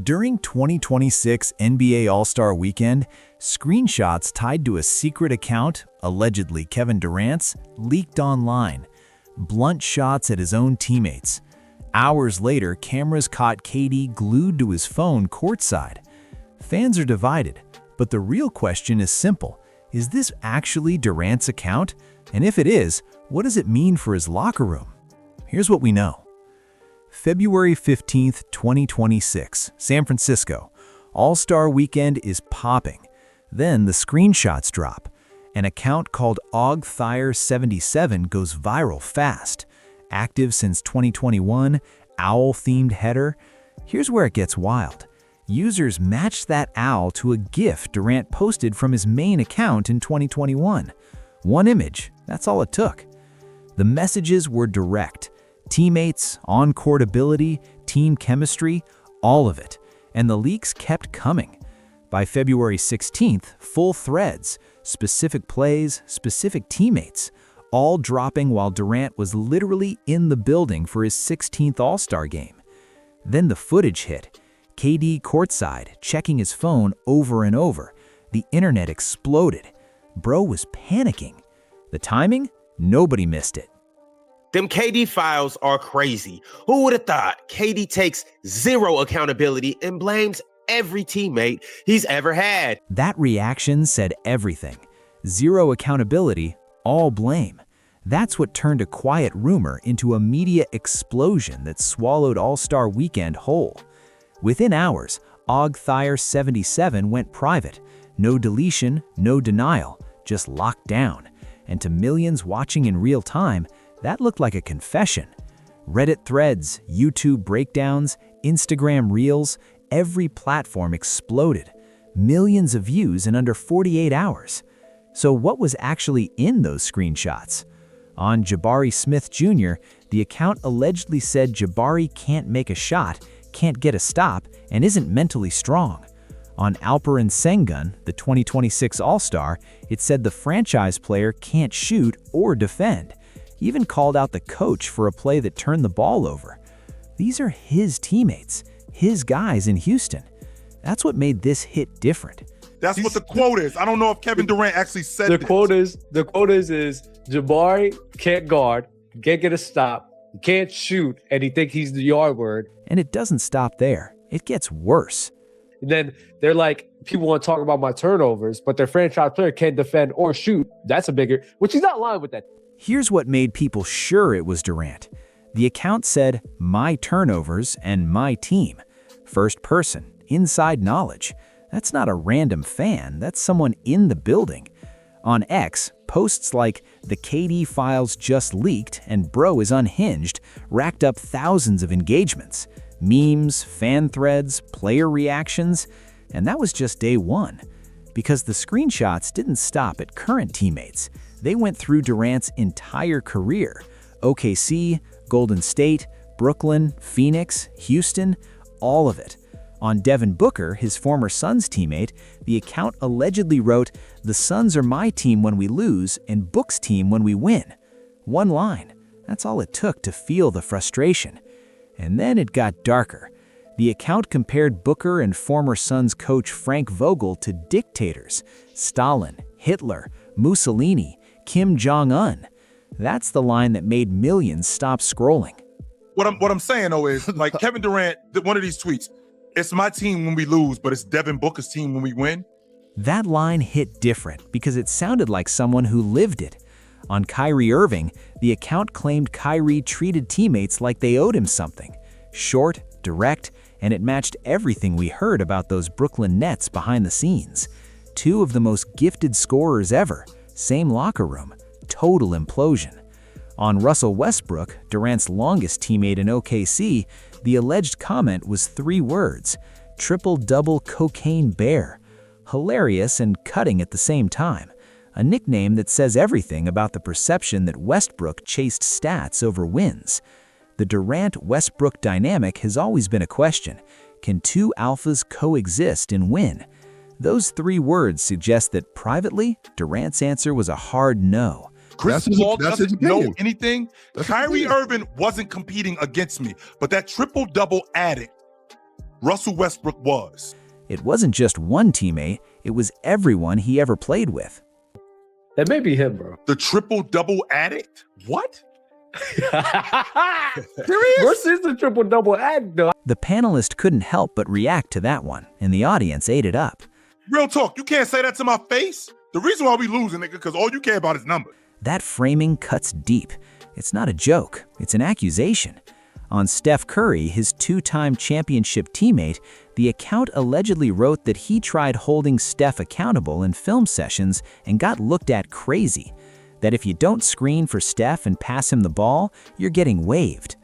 During 2026 NBA All-Star Weekend, screenshots tied to a secret account, allegedly Kevin Durant's, leaked online. Blunt shots at his own teammates. Hours later, cameras caught KD glued to his phone courtside. Fans are divided, but the real question is simple. Is this actually Durant's account? And if it is, what does it mean for his locker room? Here's what we know. February 15, 2026, San Francisco. All-Star Weekend is popping. Then the screenshots drop. An account called OgThire77 goes viral fast. Active since 2021, owl-themed header. Here's where it gets wild. Users matched that owl to a GIF Durant posted from his main account in 2021. One image, that's all it took. The messages were direct. Teammates, on-court ability, team chemistry, all of it. And the leaks kept coming. By February 16th, full threads, specific plays, specific teammates, all dropping while Durant was literally in the building for his 16th All-Star game. Then the footage hit. KD courtside, checking his phone over and over. The internet exploded. Bro was panicking. The timing? Nobody missed it. Them KD files are crazy. Who would have thought KD takes zero accountability and blames every teammate he's ever had? That reaction said everything. Zero accountability, all blame. That's what turned a quiet rumor into a media explosion that swallowed All-Star Weekend whole. Within hours, OgThire77 went private. No deletion, no denial, just locked down. And to millions watching in real time, that looked like a confession. Reddit threads, YouTube breakdowns, Instagram reels, every platform exploded. Millions of views in under 48 hours. So what was actually in those screenshots? On Jabari Smith Jr., the account allegedly said Jabari can't make a shot, can't get a stop, and isn't mentally strong. On Alperen Sengun, the 2026 All-Star, it said the franchise player can't shoot or defend. Even called out the coach for a play that turned the ball over. These are his teammates, his guys in Houston. That's what made this hit different. That's what the quote is. I don't know if Kevin Durant actually said the quote is Jabari can't guard, can't get a stop, can't shoot, and he thinks he's the yard word. And it doesn't stop there. It gets worse. And then they're like, people want to talk about my turnovers, but their franchise player can't defend or shoot. That's a bigger, which he's not lying with that. Here's what made people sure it was Durant. The account said, my turnovers and my team. First person, inside knowledge. That's not a random fan, that's someone in the building. On X, posts like, the KD files just leaked and bro is unhinged, racked up thousands of engagements. Memes, fan threads, player reactions, and that was just day one. Because the screenshots didn't stop at current teammates. They went through Durant's entire career. OKC, Golden State, Brooklyn, Phoenix, Houston, all of it. On Devin Booker, his former Suns teammate, the account allegedly wrote, the Suns are my team when we lose and Book's team when we win. One line. That's all it took to feel the frustration. And then it got darker. The account compared Booker and former Suns coach Frank Vogel to dictators. Stalin, Hitler, Mussolini, Kim Jong-un. That's the line that made millions stop scrolling. What I'm saying though is, like Kevin Durant, one of these tweets, it's my team when we lose, but it's Devin Booker's team when we win. That line hit different because it sounded like someone who lived it. On Kyrie Irving, the account claimed Kyrie treated teammates like they owed him something. Short, direct, and it matched everything we heard about those Brooklyn Nets behind the scenes. Two of the most gifted scorers ever. Same locker room, total implosion. On Russell Westbrook, Durant's longest teammate in OKC, the alleged comment was 3 words, triple-double cocaine bear. Hilarious and cutting at the same time. A nickname that says everything about the perception that Westbrook chased stats over wins. The Durant-Westbrook dynamic has always been a question. Can two alphas coexist and win? Those 3 words suggest that privately, Durant's answer was a hard no. Chris Paul doesn't know anything. Kyrie Irving wasn't competing against me, but that triple-double added. Russell Westbrook was. It wasn't just one teammate, it was everyone he ever played with. That may be him, bro. The triple-double addict? What? Russ is the triple-double addict, though. The panelist couldn't help but react to that one, and the audience ate it up. Real talk, you can't say that to my face. The reason why we losing, nigga, because all you care about is numbers. That framing cuts deep. It's not a joke, it's an accusation. On Steph Curry, his two-time championship teammate, the account allegedly wrote that he tried holding Steph accountable in film sessions and got looked at crazy. That if you don't screen for Steph and pass him the ball, you're getting waived.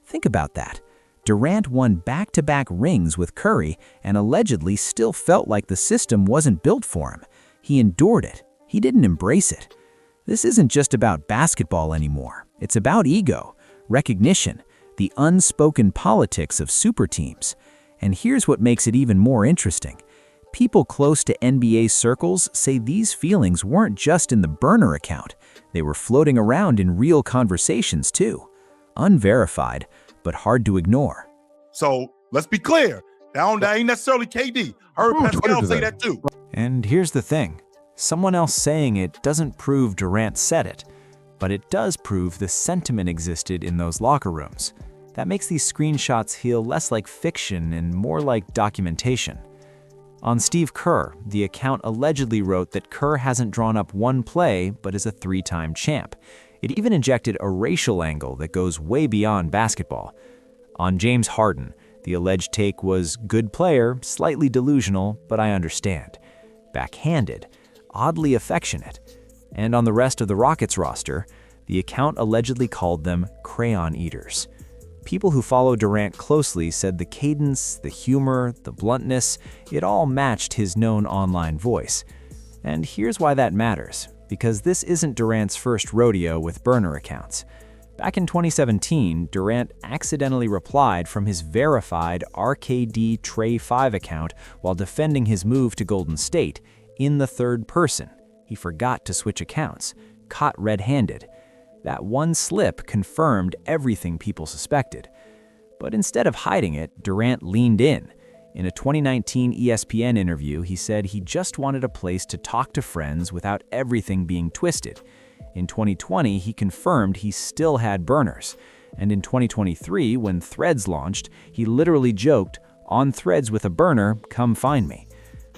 Think about that. Durant won back-to-back rings with Curry and allegedly still felt like the system wasn't built for him. He endured it. He didn't embrace it. This isn't just about basketball anymore. It's about ego, recognition, the unspoken politics of super teams. And here's what makes it even more interesting. People close to NBA circles say these feelings weren't just in the burner account. They were floating around in real conversations too. Unverified, but hard to ignore. So let's be clear. That ain't necessarily KD. I heard Pascal say that too. And here's the thing. Someone else saying it doesn't prove Durant said it, but it does prove the sentiment existed in those locker rooms. That makes these screenshots feel less like fiction and more like documentation. On Steve Kerr, the account allegedly wrote that Kerr hasn't drawn up one play, but is a three-time champ. It even injected a racial angle that goes way beyond basketball. On James Harden, the alleged take was good player, slightly delusional, but I understand. Backhanded, oddly affectionate. And on the rest of the Rockets roster, the account allegedly called them crayon eaters. People who follow Durant closely said the cadence, the humor, the bluntness, it all matched his known online voice. And here's why that matters, because this isn't Durant's first rodeo with burner accounts. Back in 2017, Durant accidentally replied from his verified RKD Trey 5 account while defending his move to Golden State in the third person. He forgot to switch accounts, caught red-handed. That one slip confirmed everything people suspected. But instead of hiding it, Durant leaned in. In a 2019 ESPN interview, he said he just wanted a place to talk to friends without everything being twisted. In 2020, he confirmed he still had burners. And in 2023, when Threads launched, he literally joked, "On Threads with a burner, come find me."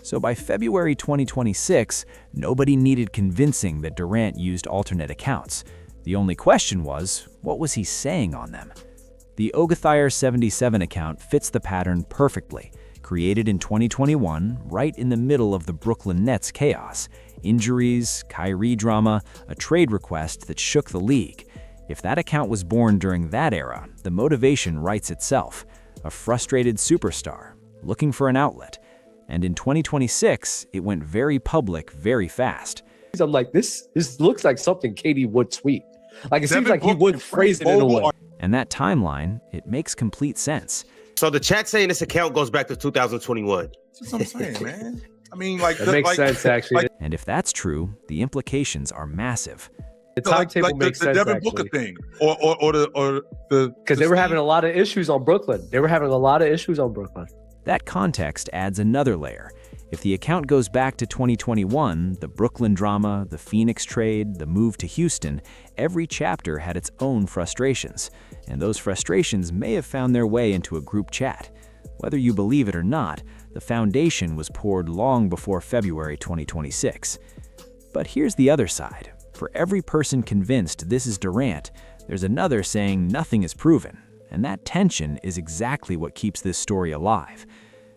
So by February 2026, nobody needed convincing that Durant used alternate accounts. The only question was, what was he saying on them? The Ogathire77 account fits the pattern perfectly. Created in 2021, right in the middle of the Brooklyn Nets chaos. Injuries, Kyrie drama, a trade request that shook the league. If that account was born during that era, the motivation writes itself. A frustrated superstar, looking for an outlet. And in 2026, it went very public very fast. I'm like, this looks like something KD would tweet. Like, it seems like he would phrase it in a way. And that timeline, it makes complete sense. So the chat saying this account goes back to 2021. That's what I'm saying, man. I mean, like... That makes sense, actually. And if that's true, the implications are massive. The timetable makes sense, the Devin actually. Booker thing, or the... Because they were having a lot of issues on Brooklyn. That context adds another layer. If the account goes back to 2021, the Brooklyn drama, the Phoenix trade, the move to Houston, every chapter had its own frustrations, and those frustrations may have found their way into a group chat. Whether you believe it or not, the foundation was poured long before February 2026. But here's the other side. For every person convinced this is Durant, there's another saying nothing is proven, and that tension is exactly what keeps this story alive.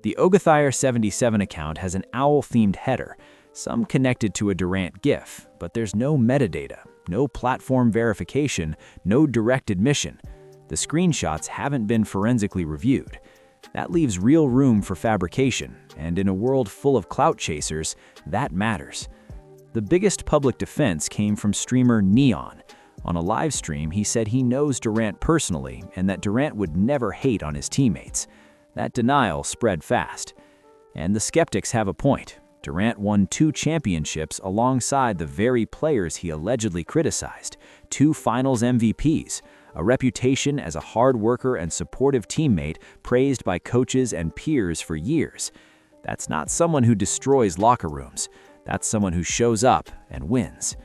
The Ogathire77 account has an owl-themed header, some connected to a Durant GIF, but there's no metadata, no platform verification, no direct admission. The screenshots haven't been forensically reviewed. That leaves real room for fabrication, and in a world full of clout chasers, that matters. The biggest public defense came from streamer Neon. On a live stream, he said he knows Durant personally and that Durant would never hate on his teammates. That denial spread fast. And the skeptics have a point. Durant won 2 championships alongside the very players he allegedly criticized, 2 finals MVPs, a reputation as a hard worker and supportive teammate praised by coaches and peers for years. That's not someone who destroys locker rooms. That's someone who shows up and wins.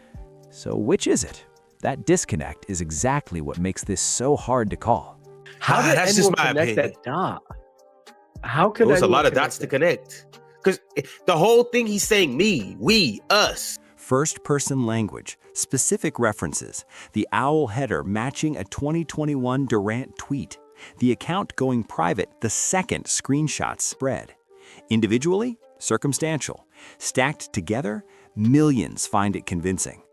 So which is it? That disconnect is exactly what makes this so hard to call. How did That's just anyone my connect opinion. that dot? How could There's a anyone lot of connect dots to that? connect. Because the whole thing he's saying, me, we, us. First-person language, specific references, the owl header matching a 2021 Durant tweet, the account going private the second screenshots spread. Individually, circumstantial. Stacked together, millions find it convincing.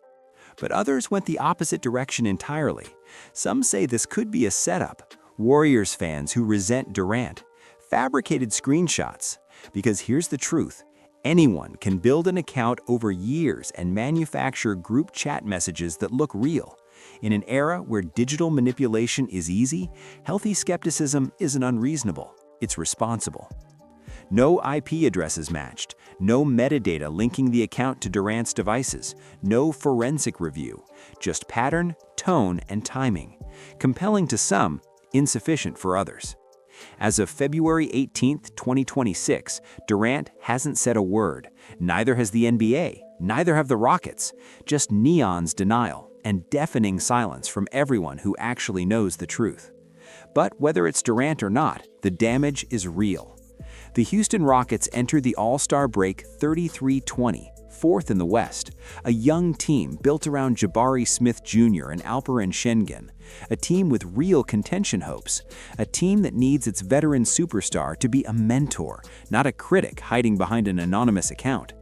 But others went the opposite direction entirely. Some say this could be a setup. Warriors fans who resent Durant fabricated screenshots. Because here's the truth. Anyone can build an account over years and manufacture group chat messages that look real. In an era where digital manipulation is easy, healthy skepticism isn't unreasonable. It's responsible. No IP addresses matched, no metadata linking the account to Durant's devices, no forensic review, just pattern, tone, and timing. Compelling to some, insufficient for others. As of February 18, 2026, Durant hasn't said a word. Neither has the NBA, neither have the Rockets. Just Neon's denial and deafening silence from everyone who actually knows the truth. But whether it's Durant or not, the damage is real. The Houston Rockets enter the All-Star break 33-20, fourth in the West, a young team built around Jabari Smith Jr. and Alperen Şengün, a team with real contention hopes, a team that needs its veteran superstar to be a mentor, not a critic hiding behind an anonymous account.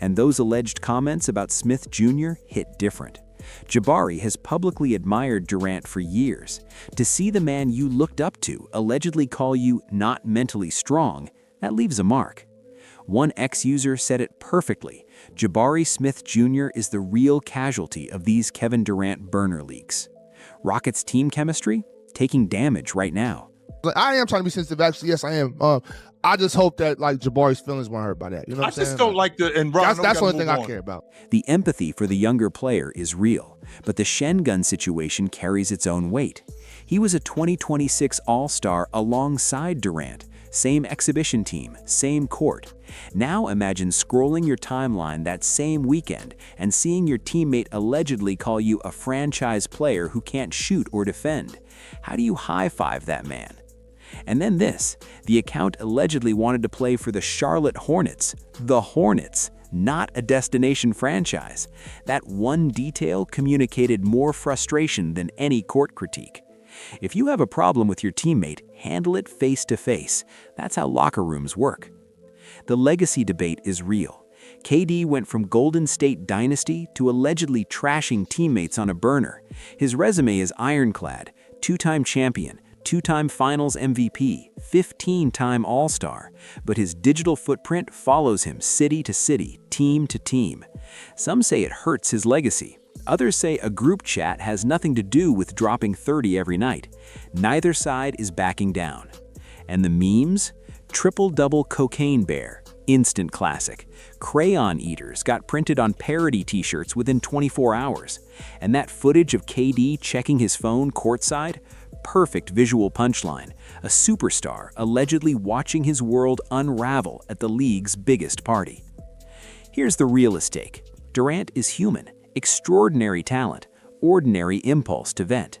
And those alleged comments about Smith Jr. hit different. Jabari has publicly admired Durant for years. To see the man you looked up to allegedly call you not mentally strong, that leaves a mark. One ex-user said it perfectly. Jabari Smith Jr. is the real casualty of these Kevin Durant burner leaks. Rockets team chemistry? Taking damage right now. Like, I am trying to be sensitive. Actually, yes, I am. I just hope that like Jabari's feelings weren't hurt by that. You know what I'm saying? I just don't like the and Ron, That's the only we thing gotta I move care on. about. The empathy for the younger player is real, but the Şengün situation carries its own weight. He was a 2026 All-Star alongside Durant. Same exhibition team, same court. Now imagine scrolling your timeline that same weekend and seeing your teammate allegedly call you a franchise player who can't shoot or defend. How do you high-five that man? And then this, the account allegedly wanted to play for the Charlotte Hornets. The Hornets, not a destination franchise. That one detail communicated more frustration than any court critique. If you have a problem with your teammate, handle it face to face. That's how locker rooms work. The legacy debate is real. KD went from Golden State dynasty to allegedly trashing teammates on a burner. His resume is ironclad: two-time champion, two-time Finals MVP, 15-time All-Star. But his digital footprint follows him city to city, team to team. Some say it hurts his legacy. Others say a group chat has nothing to do with dropping 30 every night. Neither side is backing down. And the memes? Triple-double cocaine bear, instant classic. Crayon eaters got printed on parody t-shirts within 24 hours. And that footage of KD checking his phone courtside? Perfect visual punchline. A superstar allegedly watching his world unravel at the league's biggest party. Here's the realest take. Durant is human. Extraordinary talent, ordinary impulse to vent.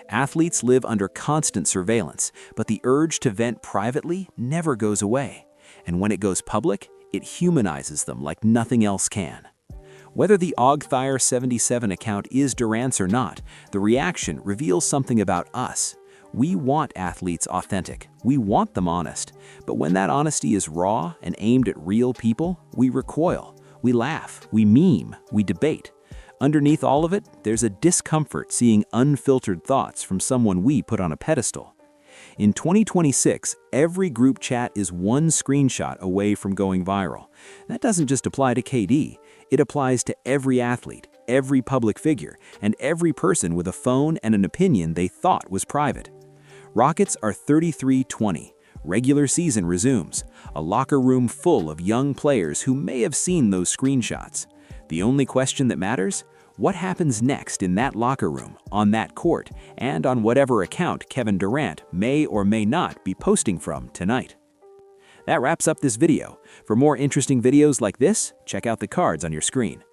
Athletes live under constant surveillance, but the urge to vent privately never goes away. And when it goes public, it humanizes them like nothing else can. Whether the Ogthire77 account is Durant's or not, the reaction reveals something about us. We want athletes authentic. We want them honest. But when that honesty is raw and aimed at real people, we recoil. We laugh. We meme. We debate. Underneath all of it, there's a discomfort seeing unfiltered thoughts from someone we put on a pedestal. In 2026, every group chat is one screenshot away from going viral. That doesn't just apply to KD. It applies to every athlete, every public figure, and every person with a phone and an opinion they thought was private. Rockets are 33-20. Regular season resumes. A locker room full of young players who may have seen those screenshots. The only question that matters? What happens next in that locker room, on that court, and on whatever account Kevin Durant may or may not be posting from tonight? That wraps up this video. For more interesting videos like this, check out the cards on your screen.